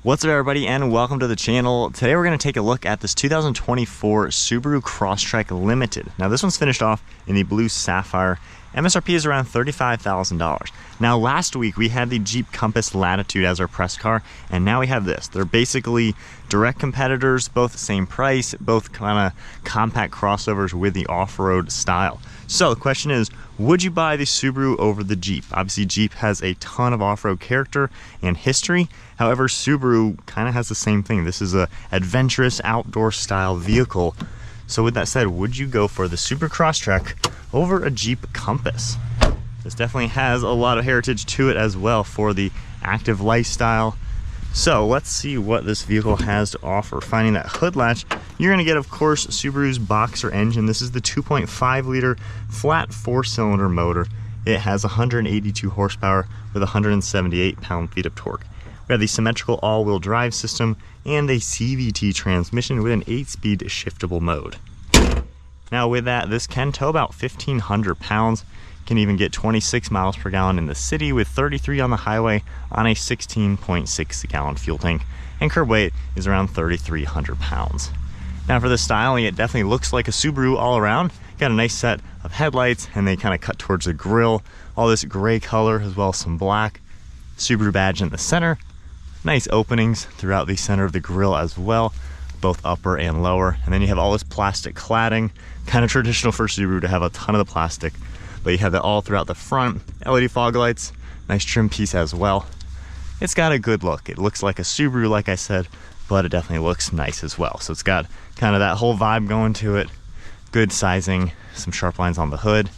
What's up everybody and welcome to the channel. Today we're going to take a look at this 2024 Subaru Crosstrek Limited. Now this one's finished off in the blue sapphire. MSRP is around $35,000. Now last week we had the Jeep Compass Latitude as our press car, and now we have this. They're basically direct competitors, both the same price, both kind of compact crossovers with the off-road style. So the question is, would you buy the Subaru over the Jeep? Obviously Jeep has a ton of off-road character and history. However, Subaru kind of has the same thing. This is a adventurous outdoor style vehicle. So with that said, would you go for the Subaru Crosstrek over a Jeep Compass? This definitely has a lot of heritage to it as well for the active lifestyle. So let's see what this vehicle has to offer. Finding that hood latch, you're gonna get, of course, Subaru's Boxer engine. This is the 2.5 liter flat 4-cylinder motor. It has 182 horsepower with 178 pound-feet of torque. We have the symmetrical all-wheel drive system and a CVT transmission with an 8-speed shiftable mode. Now with that, this can tow about 1,500 pounds, can even get 26 miles per gallon in the city with 33 on the highway on a 16.6 gallon fuel tank, and curb weight is around 3,300 pounds. Now for the styling, it definitely looks like a Subaru all around. Got a nice set of headlights and they kind of cut towards the grille. All this gray color as well as some black. Subaru badge in the center. Nice openings throughout the center of the grille as well, both upper and lower. And then you have all this plastic cladding, kind of traditional for Subaru to have a ton of the plastic, but you have that all throughout the front. LED fog lights, nice trim piece as well. It's got a good look. It looks like a Subaru, like I said, but it definitely looks nice as well. So it's got kind of that whole vibe going to it. Good sizing, some sharp lines on the hood.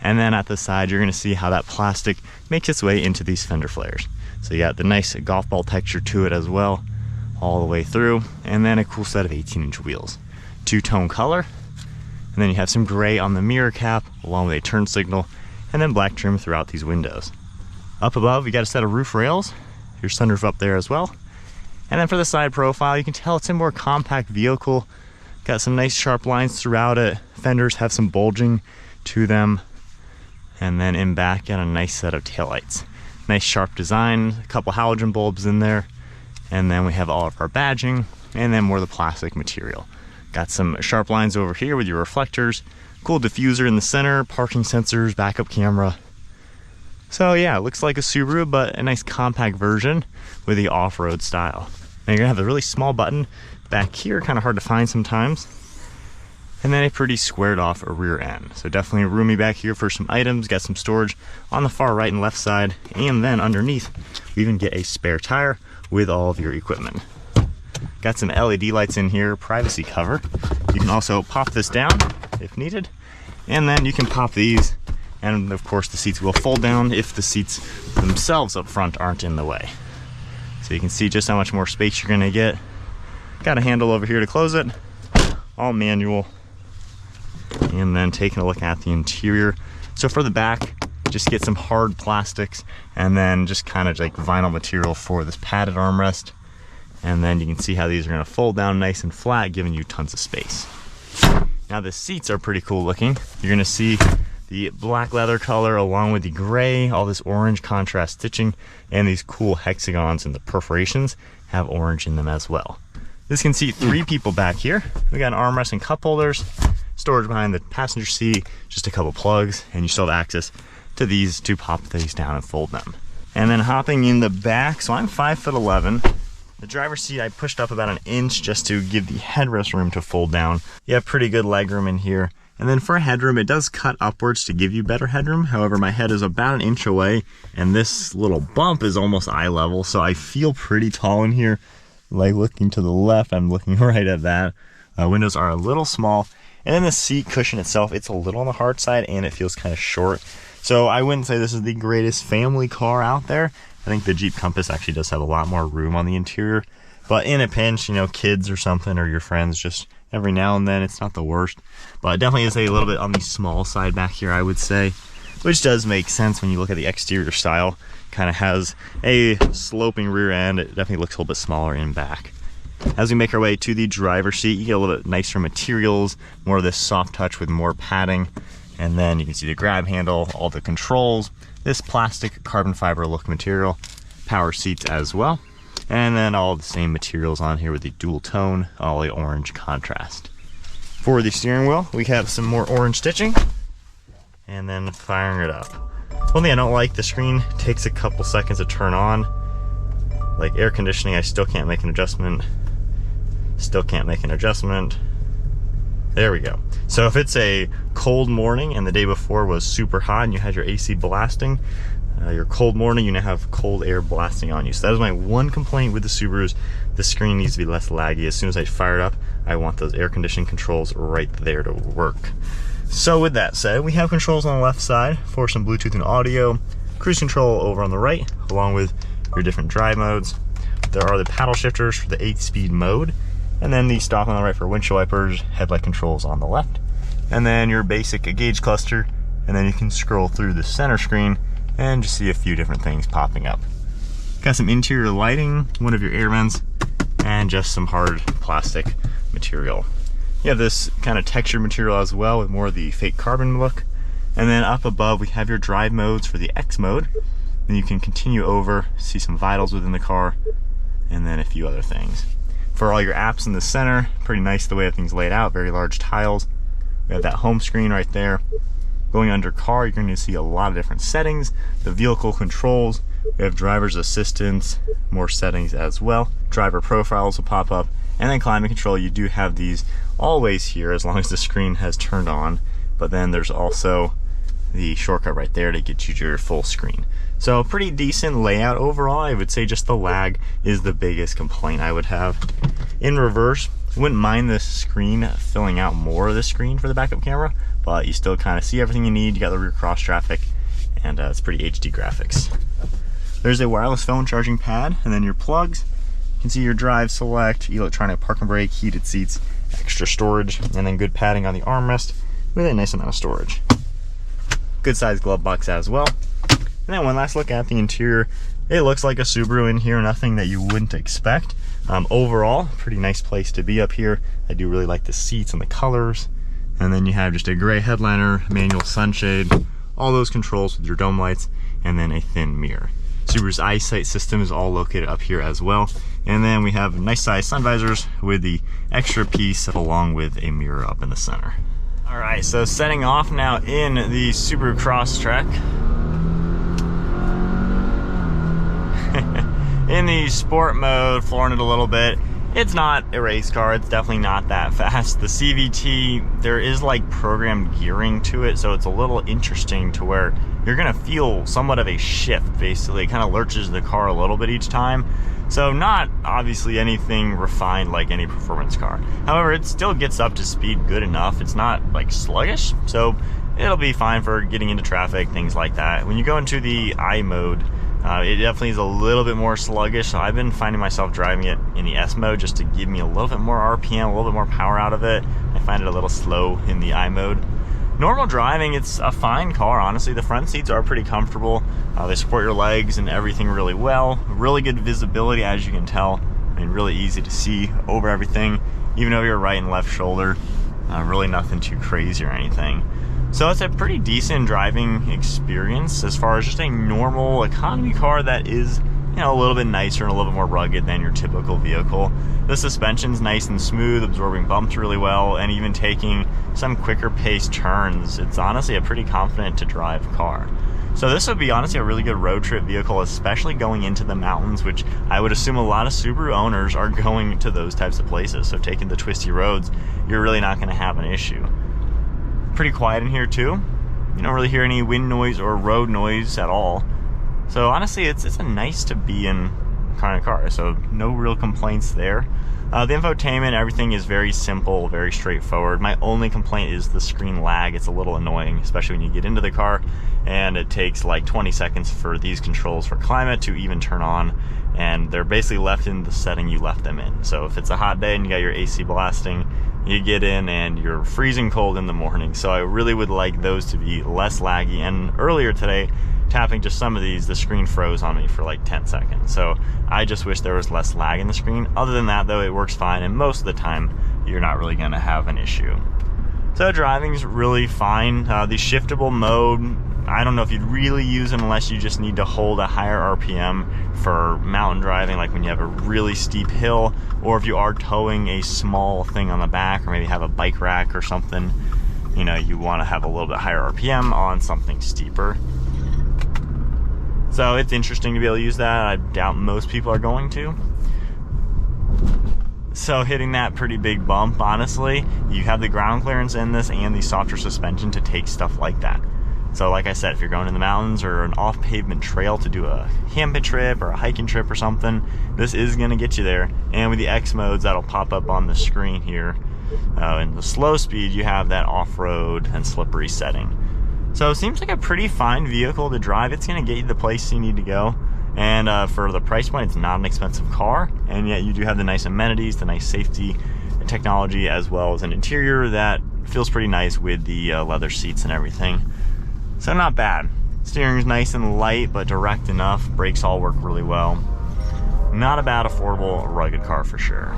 And then at the side, you're gonna see how that plastic makes its way into these fender flares. So you got the nice golf ball texture to it as well, all the way through. And then a cool set of 18-inch wheels. Two-tone color. And then you have some gray on the mirror cap, along with a turn signal, and then black trim throughout these windows. Up above, you got a set of roof rails, your sunroof up there as well. And then for the side profile, you can tell it's a more compact vehicle. Got some nice sharp lines throughout it. Fenders have some bulging to them. And then in back, got a nice set of taillights. Nice sharp design, a couple halogen bulbs in there. And then we have all of our badging, and then more of the plastic material. Got some sharp lines over here with your reflectors. Cool diffuser in the center, parking sensors, backup camera. So yeah, it looks like a Subaru, but a nice compact version with the off-road style. Now you're gonna have a really small button back here, kind of hard to find sometimes. And then a pretty squared off rear end. So definitely roomy back here for some items. Got some storage on the far right and left side. And then underneath, we even get a spare tire with all of your equipment. Got some LED lights in here, privacy cover. You can also pop this down if needed. And then you can pop these. And of course the seats will fold down if the seats themselves up front aren't in the way. So you can see just how much more space you're gonna get. Got a handle over here to close it. All manual. And then taking a look at the interior. So for the back, just get some hard plastics and then just kind of like vinyl material for this padded armrest. And then you can see how these are gonna fold down nice and flat, giving you tons of space. Now the seats are pretty cool looking. You're gonna see the black leather color along with the gray, all this orange contrast stitching, and these cool hexagons and the perforations have orange in them as well. This can seat 3 people back here. We got an armrest and cup holders, storage behind the passenger seat, just a couple plugs, and you still have access to these to pop these down and fold them. And then hopping in the back, so I'm 5'11". The driver's seat I pushed up about 1 inch just to give the headrest room to fold down. You have pretty good leg room in here. And then for headroom, it does cut upwards to give you better headroom. However, my head is about 1 inch away, and this little bump is almost eye level, so I feel pretty tall in here. Like looking to the left, I'm looking right at that. Windows are a little small. And then the seat cushion itself, it's a little on the hard side and it feels kind of short. So I wouldn't say this is the greatest family car out there. I think the Jeep Compass actually does have a lot more room on the interior. But in a pinch, you know, kids or something, or your friends, just every now and then, it's not the worst. But it definitely is a little bit on the small side back here, I would say. Which does make sense when you look at the exterior style. Kind of has a sloping rear end. It definitely looks a little bit smaller in back. As we make our way to the driver's seat, you get a little bit nicer materials, more of this soft touch with more padding. And then you can see the grab handle, all the controls, this plastic carbon fiber look material, power seats as well. And then all the same materials on here with the dual tone, all the orange contrast. For the steering wheel, we have some more orange stitching, and then firing it up. One thing I don't like, the screen takes a couple seconds to turn on. Like air conditioning, I still can't make an adjustment. Still can't make an adjustment. There we go. So if it's a cold morning and the day before was super hot and you had your AC blasting, your cold morning, you now have cold air blasting on you. So that is my one complaint with the Subarus. The screen needs to be less laggy. As soon as I fire it up, I want those air conditioning controls right there to work. So with that said, we have controls on the left side for some Bluetooth and audio, cruise control over on the right, along with your different drive modes. There are the paddle shifters for the 8-speed mode, and then the stop on the right for windshield wipers, headlight controls on the left, and then your basic gauge cluster, and then you can scroll through the center screen and just see a few different things popping up. Got some interior lighting, one of your air vents, and just some hard plastic material. You have this kind of textured material as well with more of the fake carbon look. And then up above we have your drive modes for the X mode. Then you can continue over, see some vitals within the car, and then a few other things. For all your apps in the center, pretty nice the way everything's laid out, very large tiles. We have that home screen right there. Going under car, you're going to see a lot of different settings, the vehicle controls, we have driver's assistance, more settings as well. Driver profiles will pop up, and then climate control, you do have these always here as long as the screen has turned on, but then there's also the shortcut right there to get you to your full screen. So pretty decent layout overall. I would say just the lag is the biggest complaint I would have. In reverse, wouldn't mind the screen filling out more of the screen for the backup camera, but you still kind of see everything you need. You got the rear cross traffic, and it's pretty HD graphics. There's a wireless phone charging pad, and then your plugs. You can see your drive select, electronic park and brake, heated seats, extra storage, and then good padding on the armrest with a nice amount of storage. Good sized glove box as well. And then one last look at the interior. It looks like a Subaru in here, nothing that you wouldn't expect. Overall, pretty nice place to be up here. I do really like the seats and the colors. And then you have just a gray headliner, manual sunshade, all those controls with your dome lights, and then a thin mirror. Subaru's eyesight system is all located up here as well. And then we have nice size sun visors with the extra piece along with a mirror up in the center. All right, so setting off now in the Subaru Crosstrek. In the sport mode, flooring it a little bit. It's not a race car, it's definitely not that fast. The CVT, there is like programmed gearing to it, so it's a little interesting to where you're gonna feel somewhat of a shift, basically. It kind of lurches the car a little bit each time. So not obviously anything refined like any performance car. However, it still gets up to speed good enough. It's not like sluggish, so it'll be fine for getting into traffic, things like that. When you go into the I mode, it definitely is a little bit more sluggish, so I've been finding myself driving it in the S mode just to give me a little bit more RPM, a little bit more power out of it. I find it a little slow in the I mode. Normal driving, it's a fine car, honestly. The front seats are pretty comfortable. They support your legs and everything really well. Really good visibility, as you can tell. I mean, really easy to see over everything, even over your right and left shoulder. Really nothing too crazy or anything. So it's a pretty decent driving experience as far as just a normal economy car that is, you know, a little bit nicer and a little bit more rugged than your typical vehicle. The suspension's nice and smooth, absorbing bumps really well, and even taking some quicker paced turns. It's honestly a pretty confident to drive car. So this would be honestly a really good road trip vehicle, especially going into the mountains, which I would assume a lot of Subaru owners are going to those types of places. So taking the twisty roads, you're really not going to have an issue. Pretty quiet in here too. You don't really hear any wind noise or road noise at all. So honestly, it's a nice to be in kind of car. So no real complaints there. The infotainment, everything is very simple, very straightforward. My only complaint is the screen lag. It's a little annoying, especially when you get into the car, and it takes like 20 seconds for these controls for climate to even turn on, and they're basically left in the setting you left them in. So if it's a hot day and you got your AC blasting, you get in and you're freezing cold in the morning. So I really would like those to be less laggy. And earlier today, tapping just some of these, the screen froze on me for like 10 seconds. So I just wish there was less lag in the screen. Other than that though, it works fine, and most of the time you're not really gonna have an issue. So driving's really fine. The shiftable mode, I don't know if you'd really use them unless you just need to hold a higher RPM for mountain driving, like when you have a really steep hill, or if you are towing a small thing on the back, or maybe have a bike rack or something, you know, you want to have a little bit higher RPM on something steeper. So it's interesting to be able to use that. I doubt most people are going to. So hitting that pretty big bump, honestly, you have the ground clearance in this and the softer suspension to take stuff like that. So like I said, if you're going in the mountains or an off-pavement trail to do a camping trip or a hiking trip or something, this is going to get you there. And with the X modes that'll pop up on the screen here, in the slow speed, you have that off-road and slippery setting. So it seems like a pretty fine vehicle to drive. It's going to get you the place you need to go. And for the price point, it's not an expensive car. And yet you do have the nice amenities, the nice safety technology, as well as an interior that feels pretty nice with the leather seats and everything. So not bad. Steering is nice and light, but direct enough. Brakes all work really well. Not a bad, affordable, rugged car for sure.